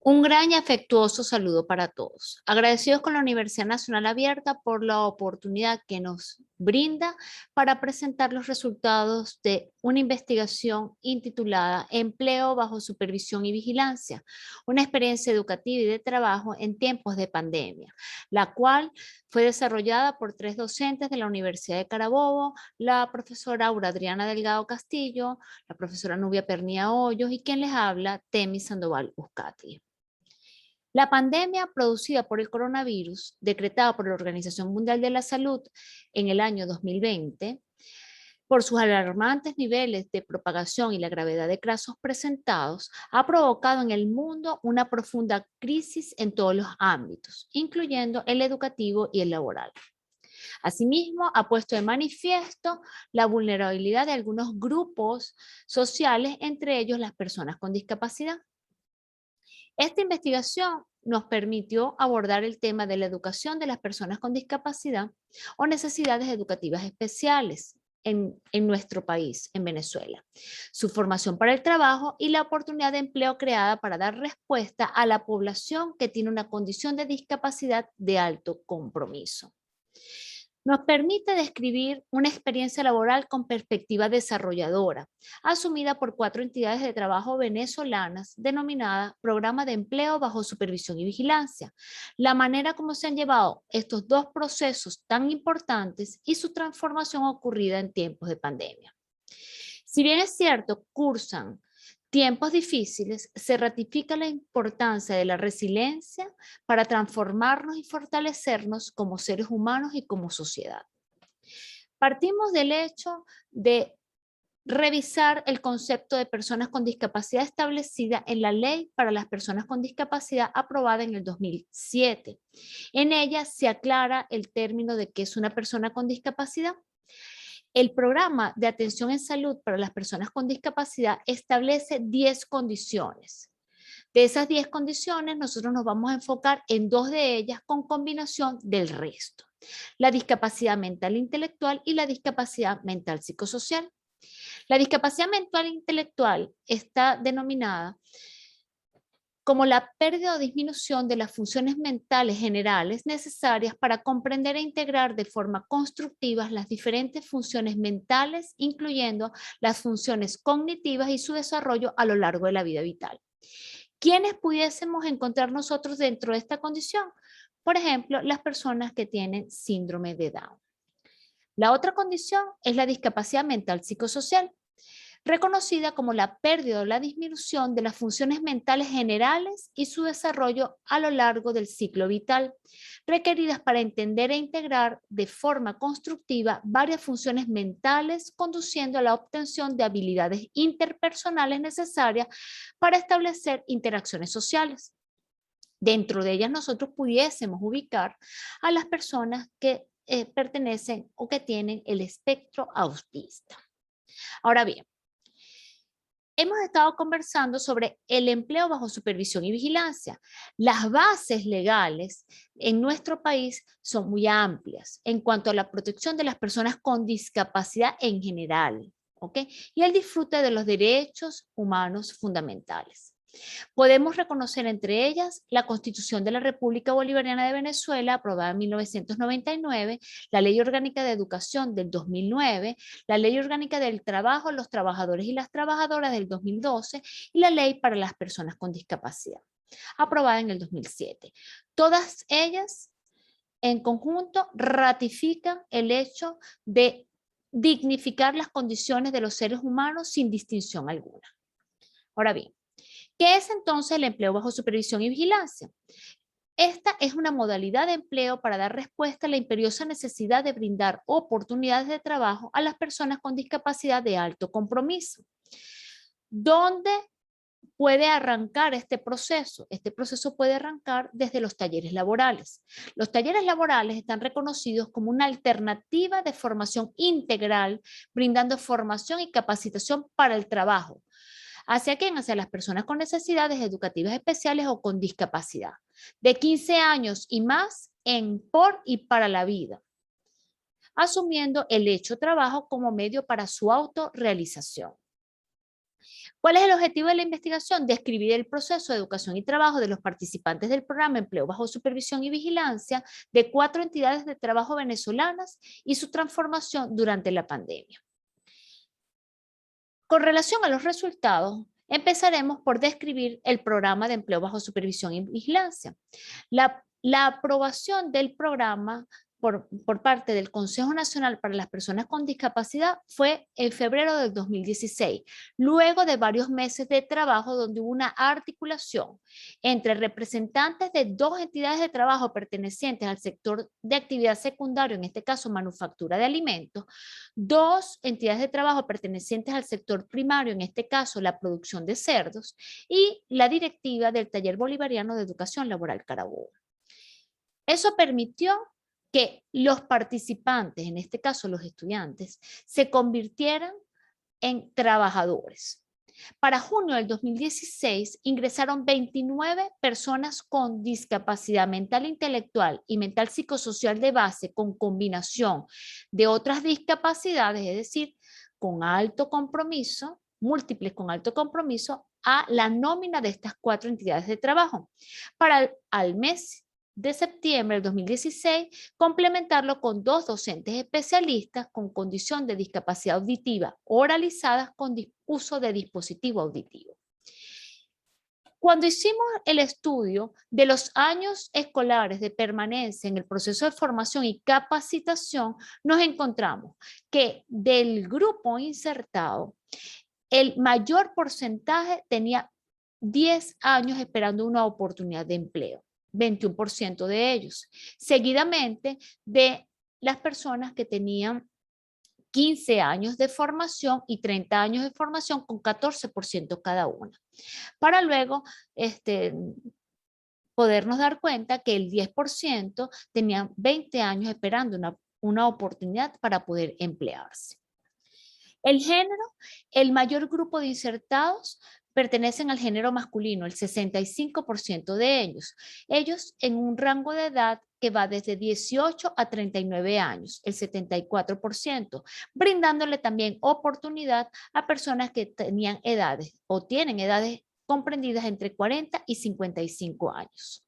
Un gran y afectuoso saludo para todos. Agradecidos con la Universidad Nacional Abierta por la oportunidad que nos brinda para presentar los resultados de una investigación intitulada Empleo bajo supervisión y vigilancia, una experiencia educativa y de trabajo en tiempos de pandemia, la cual fue desarrollada por 3 docentes de la Universidad de Carabobo, la profesora Aura Adriana Delgado Castillo, la profesora Nubia Pernía Hoyos y quien les habla, Temi Sandoval Buscati. La pandemia producida por el coronavirus, decretada por la Organización Mundial de la Salud en el año 2020, por sus alarmantes niveles de propagación y la gravedad de casos presentados, ha provocado en el mundo una profunda crisis en todos los ámbitos, incluyendo el educativo y el laboral. Asimismo, ha puesto de manifiesto la vulnerabilidad de algunos grupos sociales, entre ellos las personas con discapacidad. Esta investigación nos permitió abordar el tema de la educación de las personas con discapacidad o necesidades educativas especiales en nuestro país, en Venezuela, su formación para el trabajo y la oportunidad de empleo creada para dar respuesta a la población que tiene una condición de discapacidad de alto compromiso. Nos permite describir una experiencia laboral con perspectiva desarrolladora, asumida por 4 entidades de trabajo venezolanas, denominada Programa de Empleo bajo Supervisión y Vigilancia, la manera como se han llevado estos dos procesos tan importantes y su transformación ocurrida en tiempos de pandemia. Si bien es cierto, cursan tiempos difíciles, se ratifica la importancia de la resiliencia para transformarnos y fortalecernos como seres humanos y como sociedad. Partimos del hecho de revisar el concepto de personas con discapacidad establecida en la Ley para las Personas con Discapacidad aprobada en el 2007. En ella se aclara el término de qué es una persona con discapacidad. El programa de atención en salud para las personas con discapacidad establece 10 condiciones. De esas 10 condiciones, nosotros nos vamos a enfocar en 2 de ellas con combinación del resto. La discapacidad mental e intelectual y la discapacidad mental psicosocial. La discapacidad mental e intelectual está denominada como la pérdida o disminución de las funciones mentales generales necesarias para comprender e integrar de forma constructiva las diferentes funciones mentales, incluyendo las funciones cognitivas y su desarrollo a lo largo de la vida vital. ¿Quiénes pudiésemos encontrar nosotros dentro de esta condición? Por ejemplo, las personas que tienen síndrome de Down. La otra condición es la discapacidad mental psicosocial, reconocida como la pérdida o la disminución de las funciones mentales generales y su desarrollo a lo largo del ciclo vital, requeridas para entender e integrar de forma constructiva varias funciones mentales, conduciendo a la obtención de habilidades interpersonales necesarias para establecer interacciones sociales. Dentro de ellas nosotros pudiésemos ubicar a las personas que pertenecen o que tienen el espectro autista. Ahora bien, hemos estado conversando sobre el empleo bajo supervisión y vigilancia. Las bases legales en nuestro país son muy amplias en cuanto a la protección de las personas con discapacidad en general, ¿ok? Y el disfrute de los derechos humanos fundamentales. Podemos reconocer entre ellas la Constitución de la República Bolivariana de Venezuela, aprobada en 1999, la Ley Orgánica de Educación del 2009, la Ley Orgánica del Trabajo, los trabajadores y las trabajadoras del 2012 y la Ley para las Personas con Discapacidad, aprobada en el 2007. Todas ellas en conjunto ratifican el hecho de dignificar las condiciones de los seres humanos sin distinción alguna. Ahora bien, ¿qué es entonces el empleo bajo supervisión y vigilancia? Esta es una modalidad de empleo para dar respuesta a la imperiosa necesidad de brindar oportunidades de trabajo a las personas con discapacidad de alto compromiso. ¿Dónde puede arrancar este proceso? Este proceso puede arrancar desde los talleres laborales. Los talleres laborales están reconocidos como una alternativa de formación integral, brindando formación y capacitación para el trabajo. ¿Hacia quién? Hacia las personas con necesidades educativas especiales o con discapacidad, de 15 años y más por y para la vida, asumiendo el hecho trabajo como medio para su autorrealización. ¿Cuál es el objetivo de la investigación? Describir el proceso de educación y trabajo de los participantes del programa Empleo bajo supervisión y vigilancia de 4 entidades de trabajo venezolanas y su transformación durante la pandemia. Con relación a los resultados, empezaremos por describir el programa de empleo bajo supervisión y vigilancia. La aprobación del programa por parte del Consejo Nacional para las Personas con Discapacidad fue en febrero del 2016, luego de varios meses de trabajo donde hubo una articulación entre representantes de 2 entidades de trabajo pertenecientes al sector de actividad secundario, en este caso manufactura de alimentos, 2 entidades de trabajo pertenecientes al sector primario, en este caso la producción de cerdos, y la directiva del Taller Bolivariano de Educación Laboral Carabobo. Eso permitió que los participantes, en este caso los estudiantes, se convirtieran en trabajadores. Para junio del 2016 ingresaron 29 personas con discapacidad mental e intelectual y mental psicosocial de base con combinación de otras discapacidades, es decir, con alto compromiso, múltiples con alto compromiso, a la nómina de estas 4 entidades de trabajo. Para al mes de septiembre del 2016, complementarlo con 2 docentes especialistas con condición de discapacidad auditiva oralizadas con uso de dispositivo auditivo. Cuando hicimos el estudio de los años escolares de permanencia en el proceso de formación y capacitación, nos encontramos que del grupo insertado, el mayor porcentaje tenía 10 años esperando una oportunidad de empleo. 21% de ellos, seguidamente de las personas que tenían 15 años de formación y 30 años de formación con 14% cada una. Para luego podernos dar cuenta que el 10% tenían 20 años esperando una oportunidad para poder emplearse. El género, el mayor grupo de insertados pertenecen al género masculino, el 65% de ellos. Ellos en un rango de edad que va desde 18 a 39 años, el 74%, brindándole también oportunidad a personas que tenían edades o tienen edades comprendidas entre 40 y 55 años.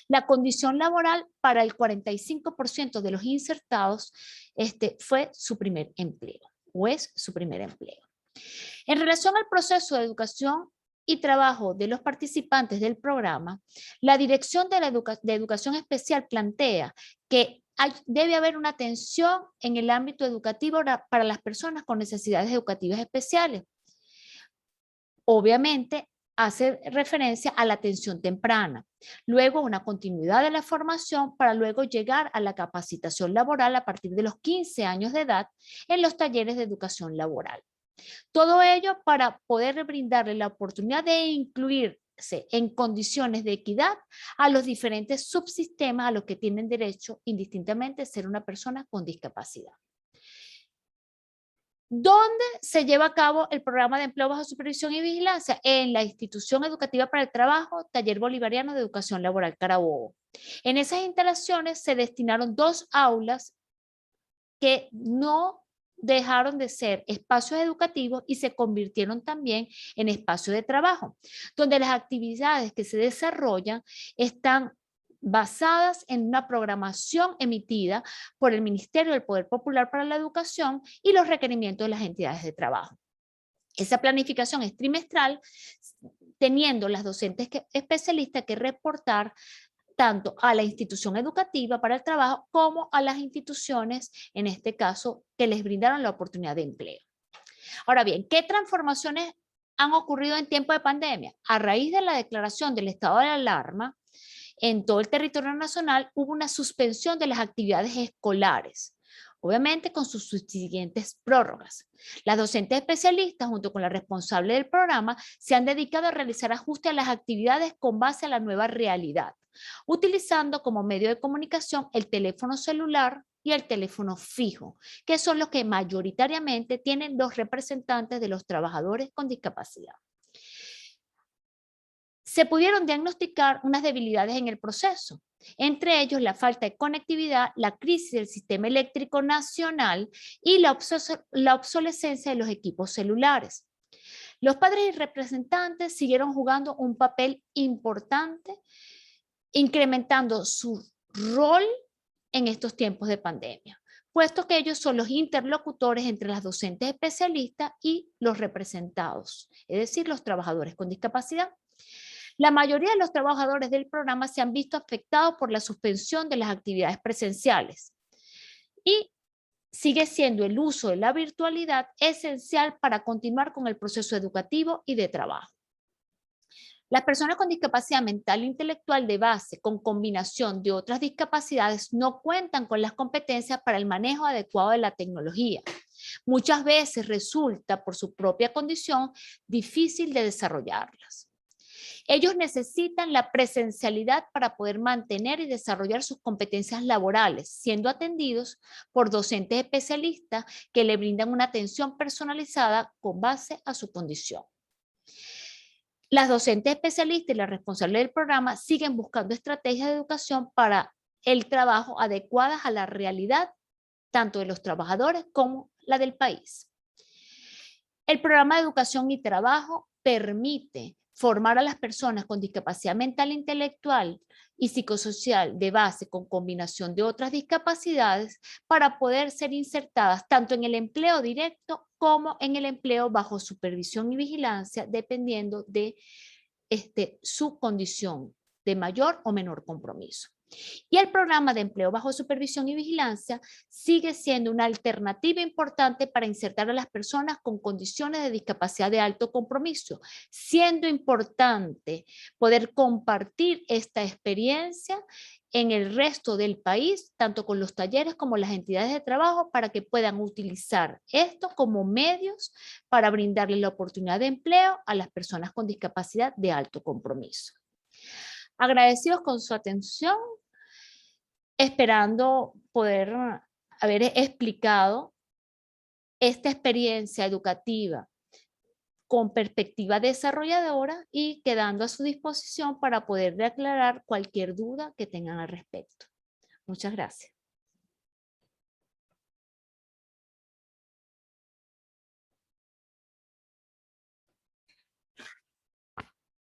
La condición laboral para el 45% de los insertados fue su primer empleo o es su primer empleo. En relación al proceso de educación y trabajo de los participantes del programa, la Dirección de Educación Especial plantea que debe haber una atención en el ámbito educativo para las personas con necesidades educativas especiales. Obviamente, hace referencia a la atención temprana, luego una continuidad de la formación para luego llegar a la capacitación laboral a partir de los 15 años de edad en los talleres de educación laboral. Todo ello para poder brindarle la oportunidad de incluirse en condiciones de equidad a los diferentes subsistemas a los que tienen derecho indistintamente ser una persona con discapacidad. ¿Dónde se lleva a cabo el programa de empleo bajo supervisión y vigilancia? En la Institución Educativa para el Trabajo, Taller Bolivariano de Educación Laboral Carabobo. En esas instalaciones se destinaron 2 aulas que no dejaron de ser espacios educativos y se convirtieron también en espacios de trabajo, donde las actividades que se desarrollan están basadas en una programación emitida por el Ministerio del Poder Popular para la Educación y los requerimientos de las entidades de trabajo. Esa planificación es trimestral, teniendo las docentes especialistas que reportar tanto a la institución educativa para el trabajo como a las instituciones, en este caso, que les brindaron la oportunidad de empleo. Ahora bien, ¿qué transformaciones han ocurrido en tiempo de pandemia? A raíz de la declaración del estado de alarma, en todo el territorio nacional hubo una suspensión de las actividades escolares, obviamente con sus subsiguientes prórrogas. Las docentes especialistas, junto con la responsable del programa, se han dedicado a realizar ajustes a las actividades con base a la nueva realidad, utilizando como medio de comunicación el teléfono celular y el teléfono fijo, que son los que mayoritariamente tienen los representantes de los trabajadores con discapacidad. Se pudieron diagnosticar unas debilidades en el proceso, entre ellos la falta de conectividad, la crisis del sistema eléctrico nacional y la obsolescencia de los equipos celulares. Los padres y representantes siguieron jugando un papel importante, incrementando su rol en estos tiempos de pandemia, puesto que ellos son los interlocutores entre las docentes especialistas y los representados, es decir, los trabajadores con discapacidad. La mayoría de los trabajadores del programa se han visto afectados por la suspensión de las actividades presenciales y sigue siendo el uso de la virtualidad esencial para continuar con el proceso educativo y de trabajo. Las personas con discapacidad mental e intelectual de base con combinación de otras discapacidades no cuentan con las competencias para el manejo adecuado de la tecnología. Muchas veces resulta, por su propia condición, difícil de desarrollarlas. Ellos necesitan la presencialidad para poder mantener y desarrollar sus competencias laborales, siendo atendidos por docentes especialistas que le brindan una atención personalizada con base a su condición. Las docentes especialistas y las responsables del programa siguen buscando estrategias de educación para el trabajo adecuadas a la realidad tanto de los trabajadores como la del país. El programa de educación y trabajo permite formar a las personas con discapacidad mental, intelectual y psicosocial de base con combinación de otras discapacidades para poder ser insertadas tanto en el empleo directo como en el empleo bajo supervisión y vigilancia, dependiendo de su condición de mayor o menor compromiso. Y el programa de empleo bajo supervisión y vigilancia sigue siendo una alternativa importante para insertar a las personas con condiciones de discapacidad de alto compromiso, siendo importante poder compartir esta experiencia en el resto del país, tanto con los talleres como las entidades de trabajo, para que puedan utilizar esto como medios para brindarle la oportunidad de empleo a las personas con discapacidad de alto compromiso. Agradecidos con su atención, esperando poder haber explicado esta experiencia educativa con perspectiva desarrolladora y quedando a su disposición para poder aclarar cualquier duda que tengan al respecto. Muchas gracias.